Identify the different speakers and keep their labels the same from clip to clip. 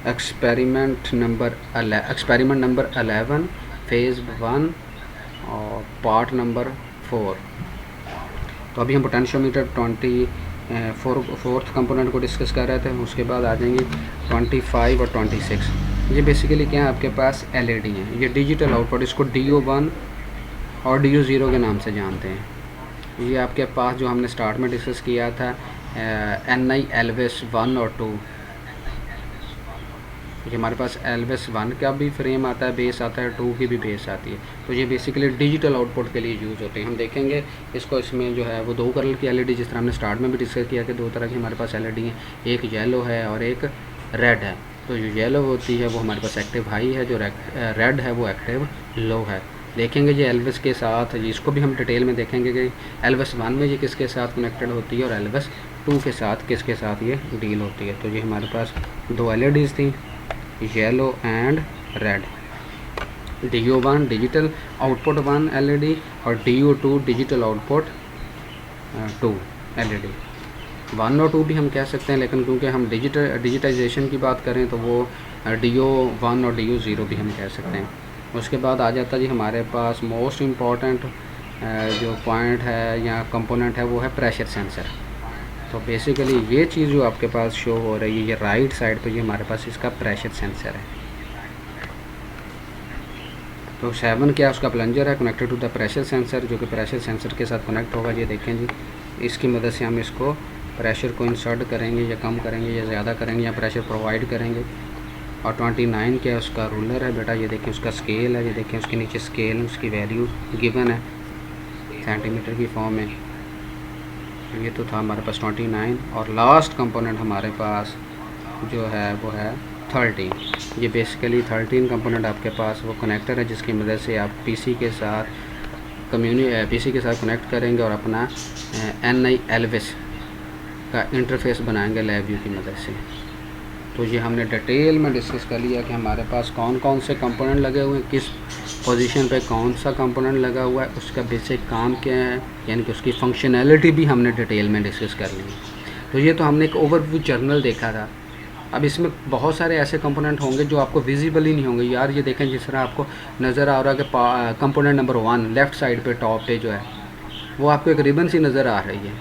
Speaker 1: Experiment number 11 phase 1 और part number 4। तो अभी हम पोटेंशियोमीटर 4th कंपोनेंट को डिस्कस कर रहे थे। उसके बाद आ जाएंगे 25 और 26। ये बेसिकली क्या है, आपके पास एलईडी है, ये डिजिटल आउटपुट, इसको DO1 और DO0 के नाम से जानते हैं। ये आपके पास जो हमने स्टार्ट में डिस्कस किया था NI एल्विस 1 और 2, ये हमारे पास एल्विस 1 का भी फ्रेम आता है, बेस आता है, 2 की भी बेस आती है। तो ये बेसिकली डिजिटल आउटपुट के लिए यूज़ होते हैं। हम देखेंगे इसको, इसमें जो है वो 2 कलर की एलईडी, जिस तरह हमने स्टार्ट में भी डिस्कस किया कि 2 तरह की हमारे पास एलईडी हैं, एक येलो है और एक रेड है। तो जो येलो होती है वो हमारे पास एक्टिव हाई है, जो रेड है वो एक्टिव लो है। देखेंगे जी एल्विस के साथ, इसको भी हम डिटेल में देखेंगे कि एल्विस 1 में ये किसके साथ कनेक्टेड होती है और एल्विस 2 के साथ किसके साथ ये डील होती है। तो ये हमारे पास 2 एलईडीज़ थी, yellow and red. DO1 digital output 1 LED और DO2 डिजिटल आउटपुट 2 एलईडी। 1 और 2 भी हम कह सकते हैं, लेकिन क्योंकि हम डिजिटाइजेशन की बात करें तो वो DO1 और DO0 भी हम कह सकते हैं। उसके बाद आ जाता जी हमारे पास मोस्ट इम्पॉर्टेंट जो पॉइंट है या कंपोनेंट है वो है प्रेशर सेंसर। तो बेसिकली ये चीज़ जो आपके पास शो हो रही है, ये राइट साइड पे ये हमारे पास इसका प्रेशर सेंसर है। तो 7 क्या उसका प्लंजर है connected to the pressure sensor, जो कि प्रेशर सेंसर के साथ कनेक्ट होगा। ये देखें जी, इसकी मदद से हम इसको प्रेशर को इंसर्ट करेंगे या कम करेंगे या ज़्यादा करेंगे या प्रेशर प्रोवाइड करेंगे। और 29 क्या उसका रूलर है बेटा, ये देखें उसका स्केल है, ये देखें उसके नीचे स्केल, उसकी वैल्यू गिवन है सेंटीमीटर की फॉर्म में। ये तो था हमारे पास 29। और लास्ट कंपोनेंट हमारे पास जो है वो है 13। ये बेसिकली 13 कंपोनेंट आपके पास वो कनेक्टर है, जिसकी मदद से आप पीसी के साथ कनेक्ट करेंगे और अपना NI एल्विस का इंटरफेस बनाएंगे लैब व्यू की मदद से। तो ये हमने डिटेल में डिस्कस कर लिया कि हमारे पास कौन कौन से कंपोनेंट लगे हुए हैं, किस पोजीशन पे कौन सा कंपोनेंट लगा हुआ है, उसका बेसिक काम क्या है, यानी कि उसकी फंक्शनैलिटी भी हमने डिटेल में डिस्कस कर ली। तो ये तो हमने एक ओवरव्यू जर्नल देखा था। अब इसमें बहुत सारे ऐसे कंपोनेंट होंगे जो आपको विजिबल ही नहीं होंगे। यार ये देखें, जिस तरह आपको नज़र आ रहा है कि कंपोनेंट नंबर 1 लेफ़्ट साइड पे टॉप पे जो है वो आपको एक रिबन सी नज़र आ रही है,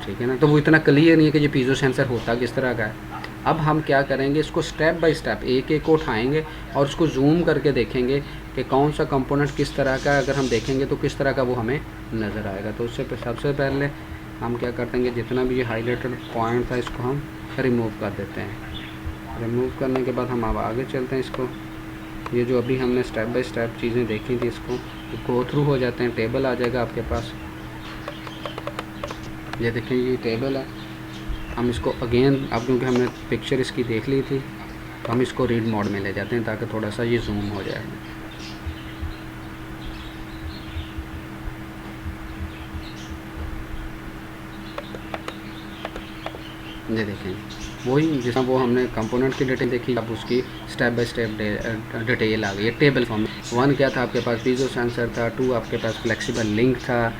Speaker 1: ठीक है ना। तो वो इतना क्लियर नहीं है कि ये पीजो सेंसर होता किस तरह का है। अब हम क्या करेंगे, इसको स्टेप बाय स्टेप एक एक को उठाएंगे और उसको जूम करके देखेंगे कि कौन सा कंपोनेंट किस तरह का, अगर हम देखेंगे तो किस तरह का वो हमें नज़र आएगा। तो उससे सबसे पहले हम क्या कर देंगे, जितना भी ये हाईलाइटेड पॉइंट था इसको हम रिमूव कर देते हैं। रिमूव करने के बाद हम अब आगे चलते हैं। इसको ये जो अभी हमने स्टेप बाय स्टेप चीज़ें देखी थी इसको गो थ्रू हो जाते हैं। टेबल आ जाएगा आपके पास, ये देखिए ये टेबल है। हम इसको अगेन, अब क्योंकि हमने पिक्चर इसकी देख ली थी तो हम इसको रीड मोड में ले जाते हैं ताकि थोड़ा सा ये जूम हो जाए। ये देखें वही जिस वो हमने कंपोनेंट की डिटेल देखी, अब उसकी स्टेप बाय स्टेप डिटेल आ गई है टेबल फॉर्म में। 1 क्या था आपके पास, पीजो सेंसर था। 2 आपके पास फ्लेक्सिबल लिंक था,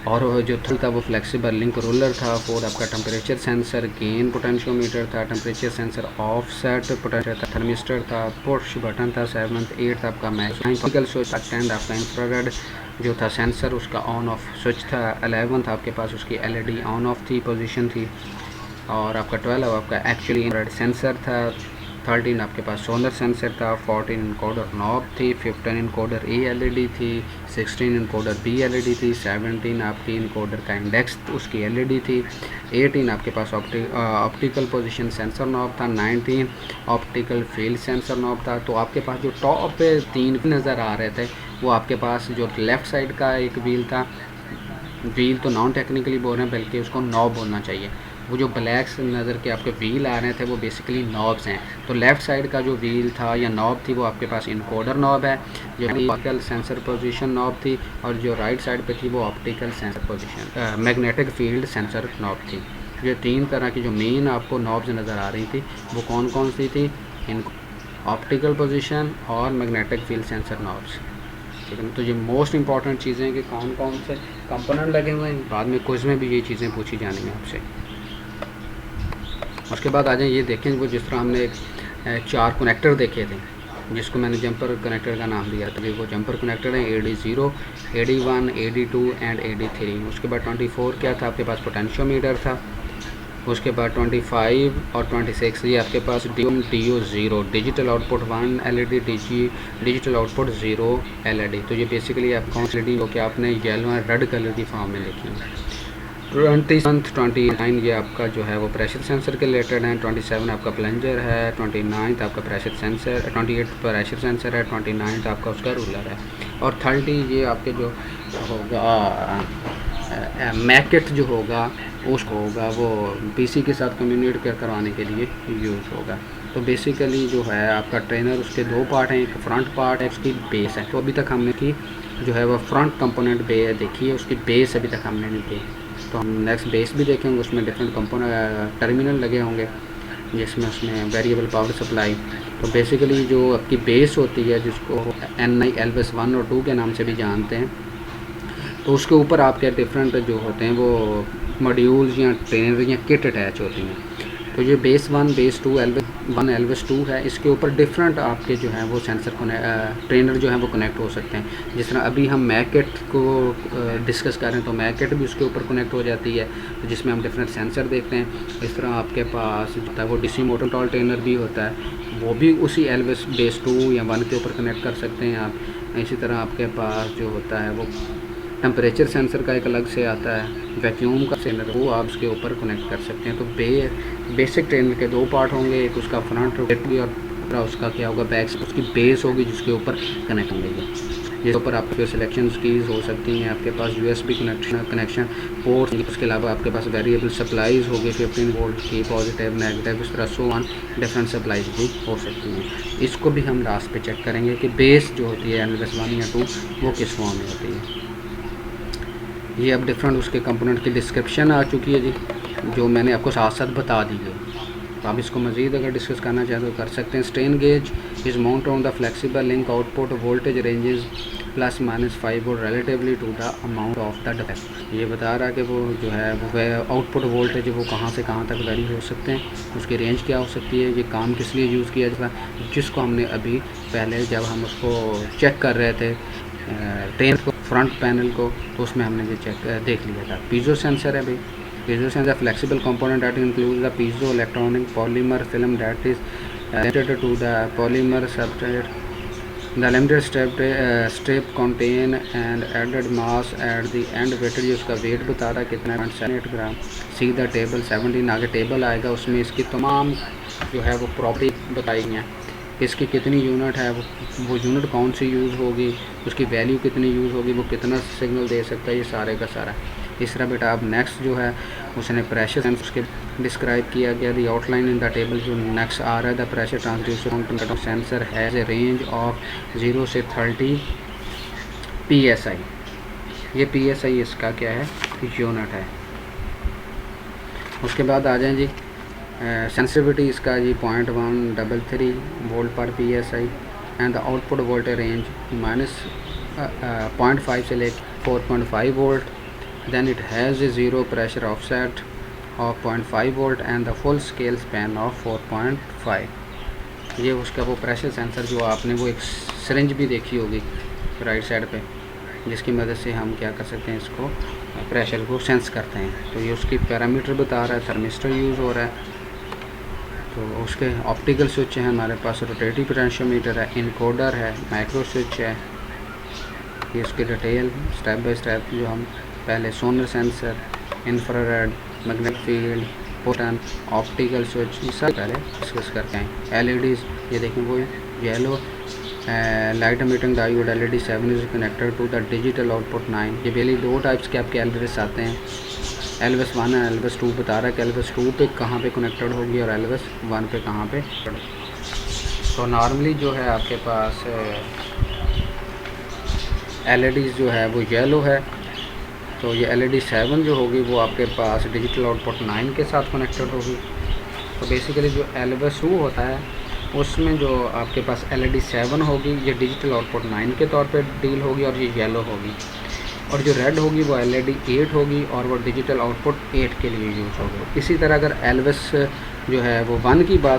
Speaker 1: और जो 3 था वो फ्लेक्सिबल लिंक रोलर था। 4 आपका टेम्परेचर सेंसर, गेन पोटेंशियोमीटर था, टेम्परेचर सेंसर, ऑफसेट पोटेंशियोमीटर था, थर्मिस्टर था, पुश बटन था। 7 8 था आपका मैकेनिकल स्विच। 10 आपका इंफ्रारेड जो था सेंसर, उसका ऑन ऑफ स्विच था। 11 था आपके पास उसकी एलईडी ऑन ऑफ थी, पोजीशन थी। और आपका 12 आपका एक्चुअली इंफ्रारेड सेंसर था। 13 आपके पास सोलर सेंसर था। 14 इनकोडर नॉब थी। 15 इनकोडर ए एलईडी थी। 16 इनकोडर बी एलईडी थी। 17 आपकी इनकोडर का इंडेक्स उसकी एलईडी थी। 18 आपके पास ऑप्टिकल पोजीशन सेंसर नॉब था। 19 ऑप्टिकल फील्ड सेंसर नॉब था। तो आपके पास जो टॉप पे 3 नज़र आ रहे थे वो आपके पास जो लेफ़्ट साइड का एक व्हील था, व्हील तो नॉन टेक्निकली बोल रहे हैं बल्कि उसको नॉब बोलना चाहिए। वो जो ब्लैक नज़र के आपके व्हील आ रहे थे वो बेसिकली नॉब्स हैं। तो लेफ़्ट साइड का जो व्हील था या नॉब थी वो आपके पास इनकोडर नॉब है, जो ऑप्टिकल सेंसर पोजीशन नॉब थी। और जो राइट साइड पे थी वो optical sensor position magnetic field sensor knob थी। ये 3 तरह की जो मेन आपको नॉब्स नज़र आ रही थी वो कौन कौन सी थी, इन ऑप्टिकल पोजीशन और मैग्नेटिक फील्ड सेंसर नॉब्स, ठीक है ना। तो ये मोस्ट इंपॉर्टेंट चीज़ें हैं कि कौन कौन से कंपोनेंट लगे हुए हैं। बाद में क्विज़ में भी ये चीज़ें पूछी जानी है आपसे। उसके बाद आ जाए, ये देखें वो जिस तरह हमने 4 कनेक्टर देखे थे जिसको मैंने जंपर कनेक्टर का नाम दिया था, वो जंपर कनेक्टर है AD0, AD1, AD2 and AD3। उसके बाद 24 क्या था आपके पास, पोटेंशियोमीटर था। उसके बाद 25 और 26 ये आपके पास DO0, digital output 1 LED, digital output 0 LED। तो ये बेसिकली आप कौन सी LED हो कि आपने येलो एंड रेड कलर की फॉर्म में लिखी है। 29 ये आपका जो है वो प्रेशर सेंसर के रिलेटेड है। 27 आपका प्लंजर है। 29 आपका प्रेशर सेंसर, 28 प्रेशर सेंसर है। 29 आपका उसका रूलर है। और 30 ये आपके जो होगा मैकेट जो होगा उसको होगा वो PC के साथ कम्युनिकेट करवाने के लिए यूज़ होगा। तो बेसिकली जो है आपका ट्रेनर, उसके 2 पार्ट हैं, एक फ्रंट पार्ट है, उसकी बेस है। तो अभी तक हमने की जो है वो फ्रंट कंपोनेंट देखी है, उसकी बेस अभी तक हमने नहीं की। तो हम नेक्स्ट बेस भी देखेंगे, उसमें डिफरेंट कंपोनेंट टर्मिनल लगे होंगे जिसमें उसमें वेरिएबल पावर सप्लाई। तो बेसिकली जो आपकी बेस होती है जिसको NI LVS 1 और 2 के नाम से भी जानते हैं, तो उसके ऊपर आपके डिफरेंट जो होते हैं वो मॉड्यूल्स या ट्रेनर या किट अटैच होती हैं। तो ये बेस 1, बेस 2, LVS 1, LVS 2 है। इसके ऊपर डिफरेंट आपके जो हैं वो सेंसर ट्रेनर जो हैं वो कनेक्ट हो सकते हैं। जिस तरह अभी हम मैकेट को डिस्कस कर रहे हैं, तो मैकेट भी उसके ऊपर कनेक्ट हो जाती है, तो जिसमें हम डिफरेंट सेंसर देखते हैं। इस तरह आपके पास जो होता है वो DC मोटर कंट्रोल ट्रेनर भी होता है, वो भी उसी LVS बेस 2 या 1 के ऊपर कनेक्ट कर सकते हैं आप। इसी तरह आपके पास जो होता है वो टेम्परेचर सेंसर का एक अलग से आता है, वैक्यूम का सेंसर, वो आप उसके ऊपर कनेक्ट कर सकते हैं। तो बेसिक ट्रेनर के 2 पार्ट होंगे, एक उसका फ्रंट होगी और उसका क्या होगा बैक, उसकी बेस होगी जिसके ऊपर कनेक्ट होंगे। जिसके ऊपर आपके सिलेक्शन कीज़ हो सकती हैं, आपके पास USB कनेक्शन पोर्ट, उसके अलावा आपके पास वेरिएबल सप्लाईज होगी 15 वोल्ट की, पॉजिटिव नेगेटिव, इस तरह सो ऑन डिफरेंट सप्लाईज भी हो सकती हैं। इसको भी हम लास्ट पे चेक करेंगे कि बेस जो होती है LVS 1 या 2 वो किस फॉर्म में होती है। ये अब डिफरेंट उसके कंपोनेंट की डिस्क्रिप्शन आ चुकी है जी, जो मैंने आपको साथ साथ बता दी है। तो आप इसको मज़ीद अगर डिस्कस करना चाहें तो कर सकते हैं। Strain gauge is mount on the flexible link output voltage ranges ±5 volt relatively to the amount of the defect. ये बता रहा है कि वो जो है वो आउटपुट वोल्टेज वो कहाँ से कहाँ तक वेरी हो सकते हैं, उसकी रेंज क्या हो सकती है, ये काम किस लिए यूज़ किया जाता है, जिसको हमने अभी पहले जब हम उसको चेक कर रहे थे ट्रेन को, फ्रंट पैनल को, तो उसमें हमने ये चेक देख लिया था। पीजो सेंसर है भाई, piezo sensor flexible component that include the piezo electronic polymer film that is related to the polymer substrate. The limited strip contain and added mass at the end weighted, ये उसका wait बता रहा है कितना है 0.78 ग्राम। See the table 17 आगे table आएगा, उसमें इसकी तमाम जो है वो प्रॉपर्टी बताई हैं, इसकी कितनी यूनिट है, वो यूनिट कौन सी यूज़ होगी, उसकी वैल्यू कितनी यूज़ होगी, वो कितना सिग्नल दे सकता है, ये सारे का सारा। इस तरह बेटा आप नेक्स्ट जो है उसने प्रेशर सेंसर के डिस्क्राइब किया गया, दी आउटलाइन इन द टेबल। जो नेक्स्ट आ रहा है the pressure transducer sensor has a range of 0 से 30 PSI। ये PSI इसका क्या है, यूनिट है। उसके बाद आ जाएं जी सेंसिटिविटी इसका जी 0.133 वोल्ट पर PSI and the output voltage range -0.5 से लेकर 4.5 volt. Then it has a zero pressure offset of 0.5 volt and the full scale span of 4.5। ये उसका वो प्रेशर सेंसर जो आपने वो एक सिरिंज भी देखी होगी राइट साइड पे, जिसकी मदद से हम क्या कर सकते हैं, इसको प्रेशर को सेंस करते हैं। तो ये उसकी पैरामीटर बता रहा है, थर्मिस्टर यूज़ हो रहा है। तो उसके ऑप्टिकल स्विच है हमारे पास, रोटेटिव पोटेंशियोमीटर है, इनकोडर है, माइक्रो स्विच है। ये उसकी डिटेल स्टेप बाय स्टेप जो हम पहले sonar sensor, infrared, magnetic field, photon, optical switch, ये सब पहले डिस्कस करते हैं। LEDs ये देखें वो yellow light emitting diode LED7 is connected to the digital output 9। ये बेली 2 टाइप्स के आपके LVS आते हैं, LVS 1 और LVS 2 बता रहा है कि LVS 2 पे कहाँ पे कनेक्टेड होगी और LVS 1 पे कहाँ पे। तो नॉर्मली जो है आपके पास LEDs जो है वो येलो है, तो ये LED7 जो होगी वो आपके पास डिजिटल आउटपुट 9 के साथ कनेक्टेड होगी। तो बेसिकली जो LVS 2 होता है उसमें जो आपके पास LED7 होगी ये डिजिटल आउटपुट 9 के तौर पे डील होगी और ये येलो होगी, और जो रेड होगी वो LED8 होगी और वो डिजिटल आउटपुट 8 के लिए यूज़ होगी। इसी तरह अगर LVS जो है वो 1 की बात